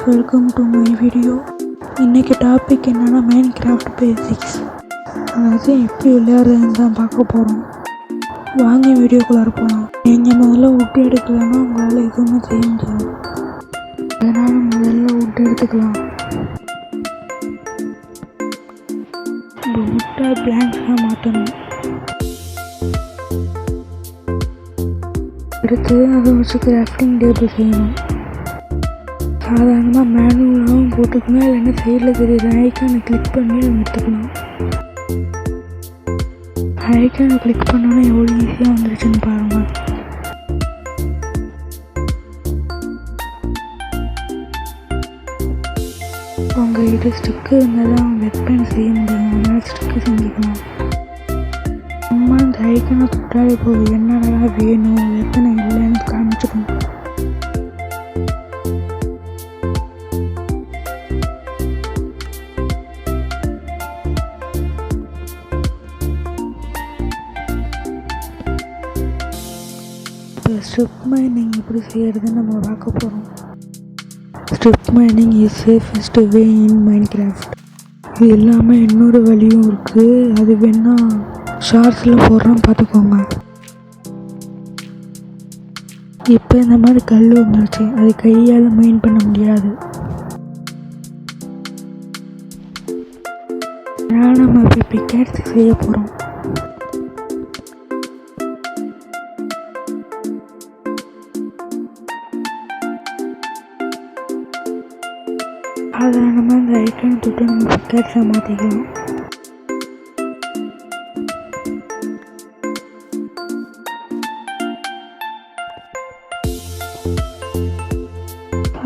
Welcome to my video. இன்றைக்கி topic என்னென்னா Minecraft basics, அதாவது எப்படி விளையாடுறதுன்னு தான் பார்க்க போகிறோம். வாங்க வீடியோக்குள்ளே போகலாம். நீங்கள் முதல்ல விட்டு எடுக்கலைன்னா உங்களால் எதுவுமே செய்ய முடியாது. அதனால் முதல்ல விட்டு எடுத்துக்கலாம். இந்த விட்டை பிளாங்க்ஸாக மாற்றணும். அடுத்து அதை வச்சு கிராஃப்டிங் டேபிள் செய்யணும். சாதாரணமாக மேனுவலாகவும் போட்டுக்கணும், இல்லைன்னா சைடில் தெரியுது ஐக்கானை கிளிக் பண்ணி நம்ம எடுத்துக்கலாம். ஐக்கானை கிளிக் பண்ணோன்னா எவ்வளோ ஈஸியாக வந்துருச்சுன்னு பாருங்கள். உங்கள் இது ஸ்டிக்கு இருந்தால் தான் வெப்பன் செய்ய முடியும், அதனால் ஸ்டிக்கு செஞ்சுக்கலாம். சும்மா இந்த ஐக்கானை தொட்டாலே போதும், என்னடா வேணும் வெப்பனை இல்லைன்னு காமிச்சிக்கணும். ஸ்ட்ரிப் மைனிங் எப்படி செய்கிறதுன்னு நம்ம பார்க்க போகிறோம். Strip mining is safest way in Minecraft. இது இல்லாமல் இன்னொரு வழியும் இருக்குது, அது வேணால் ஷார்ட்ஸில் போடுறோம் பார்த்துக்கோங்க. இப்போ இந்த மாதிரி கல் வந்துருச்சு, அது கையால் மைன் பண்ண முடியாது. அதனால் நம்ம இப்போ பிக்கேட்ஸ் செய்ய போகிறோம். சாதாரணமாக இந்த ஐக்கானை தொட்டு நம்ம பிக்கேட்ஸை மாற்றிக்கலாம்.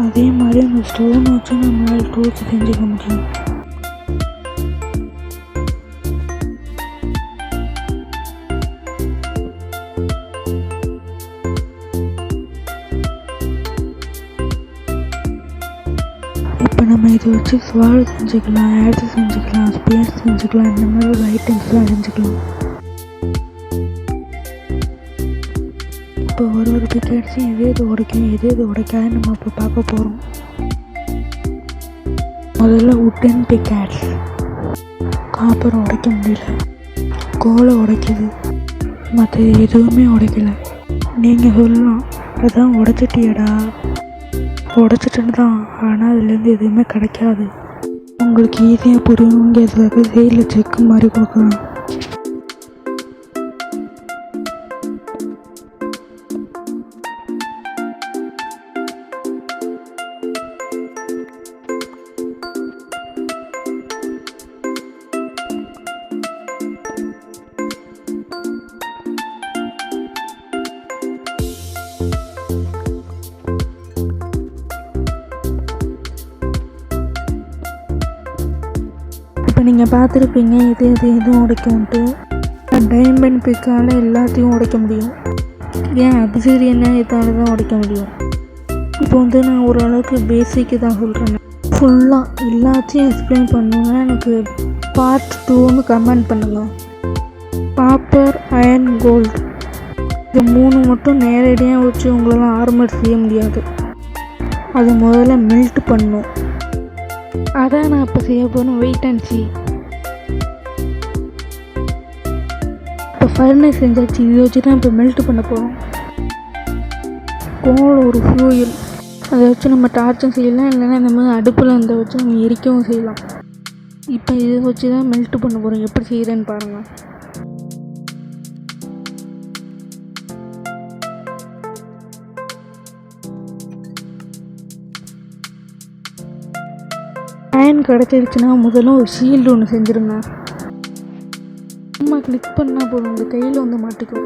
அதே மாதிரி அந்த ஸ்டோன் வச்சு நம்மளால் டூல்ஸ் செஞ்சுக்க முடியும். இப்போ நம்ம இதை வச்சு ஸ்வால் செஞ்சுக்கலாம், ஆட்ஸ் செஞ்சுக்கலாம், ஸ்பியர்ஸ் செஞ்சுக்கலாம், இந்த மாதிரி ஒரு ஐட்டம்ஸ்லாம் செஞ்சுக்கலாம். இப்போ ஒரு பிக்கேட்ஸும் எது உடைக்கும் எது உடைக்காது நம்ம இப்போ பார்க்க போகிறோம். முதல்ல உட்டன் பிக்கேட்ஸ் காப்பர் உடைக்க முடியல, கோலை உடைக்குது, மற்ற எதுவுமே உடைக்கல. நீங்கள் சொல்லலாம், அதான் உடைச்சிட்டியடா. உடைச்சிட்டுன்னு தான், ஆனால் அதுலேருந்து எதுவுமே கிடைக்காது. உங்களுக்கு ஈஸியாக புரியுங்கிறதுக்காக சைடில் செக்கு மாதிரி கொடுக்குறேன். இப்போ நீங்கள் பார்த்துருப்பீங்க எதுவும் உடைக்கும்ட்டு. டைமண்ட் பிக்கால் எல்லாத்தையும் உடைக்க முடியும், ஏன் அப்சிடியனை இதால் தான் உடைக்க முடியும். இப்போ வந்து நான் ஓரளவுக்கு பேசிக்கு தான் சொல்கிறேன். ஃபுல்லாக எல்லாத்தையும் எக்ஸ்பிளைன் பண்ணுங்க. எனக்கு பார்ட் 2ன்னு கமெண்ட் பண்ணுங்கள். காப்பர், அயர்ன், கோல்டு இது 3 மட்டும் நேரடியாக வச்சு உங்களால் ஆர்மர் செய்ய முடியாது. அது முதல்ல மெல்ட் பண்ணணும். அதான் நான் இப்போ செய்ய போகிறேன். Wait and see. இப்போ ஃபர்னஸ் செஞ்சாச்சு, இதை வச்சு தான் இப்போ மெல்ட் பண்ண போகிறோம். கோல் ஒரு ஃபியூயல், அதை வச்சு நம்ம டார்ச்சும் செய்யலாம், இல்லைன்னா இந்த மாதிரி அடுப்பில் அந்த வச்சு நம்ம எரிக்கவும் செய்யலாம். இப்போ இதை வச்சு தான் மெல்ட் பண்ண போகிறோம். எப்படி செய்கிறேன்னு பாருங்கள். அயன் கிடச்சிருச்சுன்னா முதல்ல ஒரு ஷீல்டு ஒன்று செஞ்சுருங்க. சும்மா கிளிக் பண்ணால் போதும், உங்கள் கையில் வந்து மாட்டிக்கும்.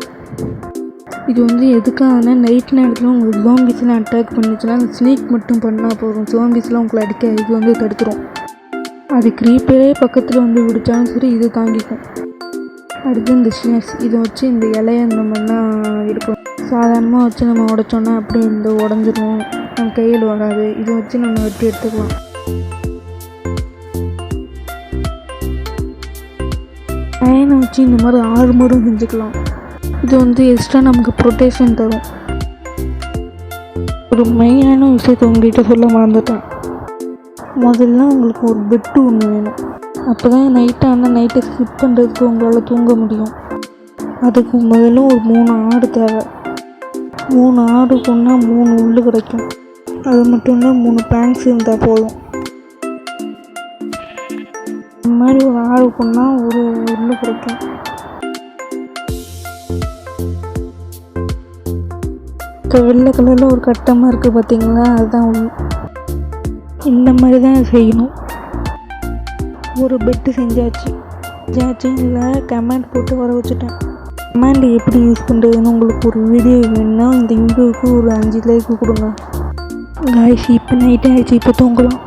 இது வந்து எதுக்காகனா நைட் நேரத்தில் உங்களுக்கு ஜோம்பிஸ்லாம் அட்டாக் பண்ணிச்சுன்னா அந்த ஸ்னீக் மட்டும் பண்ணால் போதும், ஜோம்பிஸ்லாம் உங்களை அடிக்க இது வந்து தடுத்துரும். அது க்ரீப்பரே பக்கத்தில் வந்து விடிச்சாலும் சரி இது தாங்கிக்கும். அடுத்து இந்த ஷியர்ஸ், இதை வச்சு இந்த இலையை இந்த மாதிரிலாம் எடுக்கணும். சாதாரணமாக வச்சு நம்ம உடைச்சோன்னா அப்படி இந்த உடஞ்சிரும், நம்ம கையில் வராது. இதை வச்சு நம்ம வெட்டி எடுத்துக்கலாம். அயனை வச்சு இந்த மாதிரி ஆர்மரும் செஞ்சுக்கலாம். இது வந்து எக்ஸ்ட்ரா நமக்கு ப்ரொடெக்ஷன் தரும். ஒரு மெயினான விஷயத்தை உங்கள்கிட்ட சொல்ல மறந்துட்டேன். முதல்ல உங்களுக்கு ஒரு பெட்டு ஒன்று வேணும். அப்போ தான் நைட்டை ஸ்கிப் பண்ணுறதுக்கு உங்களால் தூங்க முடியும். அதுக்கு முதல்ல ஒரு 3 ஆடு தேவை. 3 ஆடு கொண்டா 3 உள்ளு கிடைக்கும். அது மட்டும் இல்லை 3 பிளாங்க்ஸ் இருந்தால் போதும். இந்த மாதிரி ஒரு ஆடு கொண்டா ஒரு உள்ளு கிடைக்கும். இப்போ வெள்ளை கலரில் ஒரு கட்டமாக இருக்குது பார்த்தீங்களா, அதுதான் உள்ளு. இந்த மாதிரி தான் செய்யணும். ஒரு பெட்டு செஞ்சாச்சு. இல்லை கமெண்ட் போட்டு வர வச்சுட்டேன். கமெண்ட் எப்படி யூஸ் பண்ணுறதுன்னு உங்களுக்கு ஒரு வீடியோ வேணுன்னா இந்த வீடியோவுக்கு ஒரு 5 லைக் கொடுங்க காய்ஸ். இப்போ நைட் ஆகிடுச்சு, இப்போ தூங்கலாம்.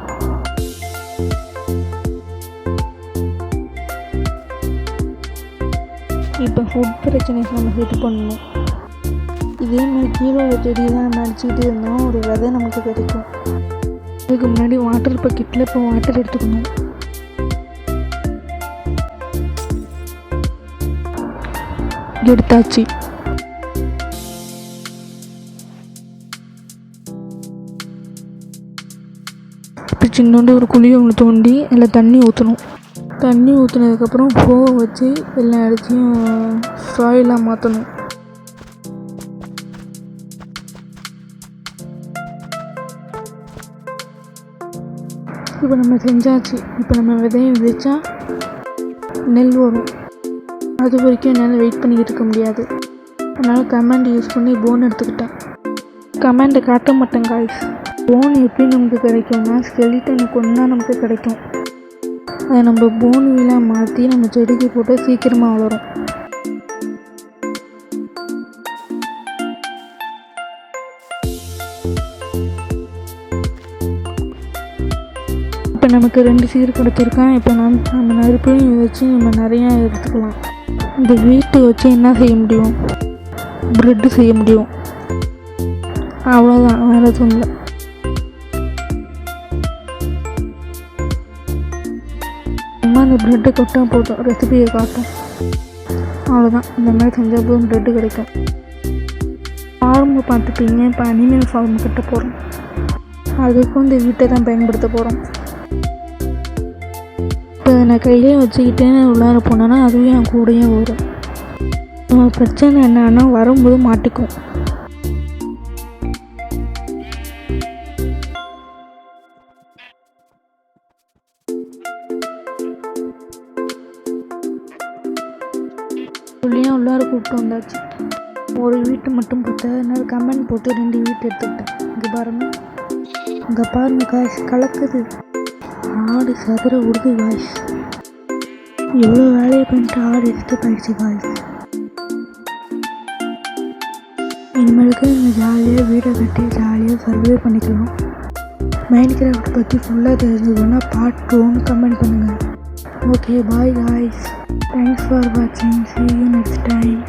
இப்போ ஃபுட் பிரச்சனை நம்ம செட் பண்ணணும். இதே மாதிரி கீழே ஒரு செடி தான் நம்ம அடிச்சுக்கிட்டே இருந்தோம், ஒரு விதை நமக்கு கிடைக்கும். அதுக்கு முன்னாடி வாட்டர் பக்கெட்டில் இப்போ வாட்டர் எடுத்துக்கணும். எடுத்தாச்சு. இப்போ சின்னோண்டு ஒரு குழியை ஒன்று தோண்டி அதில் தண்ணி ஊற்றணும். தண்ணி ஊற்றினதுக்கப்புறம் ஃபோவை வச்சு எல்லா இடத்தையும் சாயிலாக மாற்றணும். இப்போ நம்ம செஞ்சாச்சு. இப்போ நம்ம விதையை விதைச்சா நெல் வரும். அது வரைக்கும் என்னால் வெயிட் பண்ணிக்கிட்டு இருக்க முடியாது. அதனால் கமெண்ட் யூஸ் பண்ணி போன் எடுத்துக்கிட்டேன். கமெண்டை காட்ட மாட்டேன் காய்ஸ். போன் எப்படி நமக்கு கிடைக்கும்னா ஸ்கெலிட்டனை கொண்டா நமக்கு கிடைக்கும். அதை நம்ம போன் வீலாக மாற்றி நம்ம செடிக்கு போட்டு சீக்கிரமாக வளரும். இப்போ நமக்கு 2 சீர் கிடச்சிருக்கான். இப்போ நம்ம நெருப்பையும் வச்சு நம்ம நிறையா எடுத்துக்கலாம். இந்த வீட்டை வச்சு என்ன செய்ய முடியும்? ப்ரெட்டு செய்ய முடியும், அவ்வளோதான், வேறு எதுவும் இல்லை. சும்மா அந்த ப்ரெட்டை கொட்டா போதும், ரெசிபியை காட்டும், அவ்வளோதான். இந்த மாதிரி செஞ்சால் போதும், ப்ரெட்டு கிடைக்கும். ஃபார்மை பார்த்துப்பீங்க. இப்போ அனிமல் ஃபார்ம் கிட்ட போகிறோம். அதுக்கும் இந்த வீட்டை தான் பயன்படுத்த போகிறோம். இப்போ நான் கையிலே வச்சுக்கிட்டே உள்ளார போனேன்னா அதுவே என் கூடயே வரும். பிரச்சனை என்னன்னா வரும்போது மாட்டிக்கும். உள்ளே உள்ளார கூப்பிட்டு வந்தாச்சு. ஒரு வீட்டை மட்டும் பார்த்தா என்னால் கமெண்ட் போட்டு 2 வீட்டு எடுத்துக்கிட்டேன். இங்கே பாருங்க காய்ஸ், கலக்குது. ஆடு சதுர உருது காய்ஸ். எவ்வளோ வேலையை பண்ணிட்டு ஆடு எடுத்து போயிடுச்சு காய்ஸ். இனிமேலுக்கு நீங்கள் ஜாலியாக வீடை கட்டி ஜாலியாக சர்வே பண்ணிக்கலாம். மைன்கிராஃப்ட் பற்றி ஃபுல்லாக தெரிஞ்சுக்கணுன்னா பார்ட் 2 கமெண்ட் பண்ணுங்கள். Okay, bye guys. Thanks for வாட்சிங். See you next time.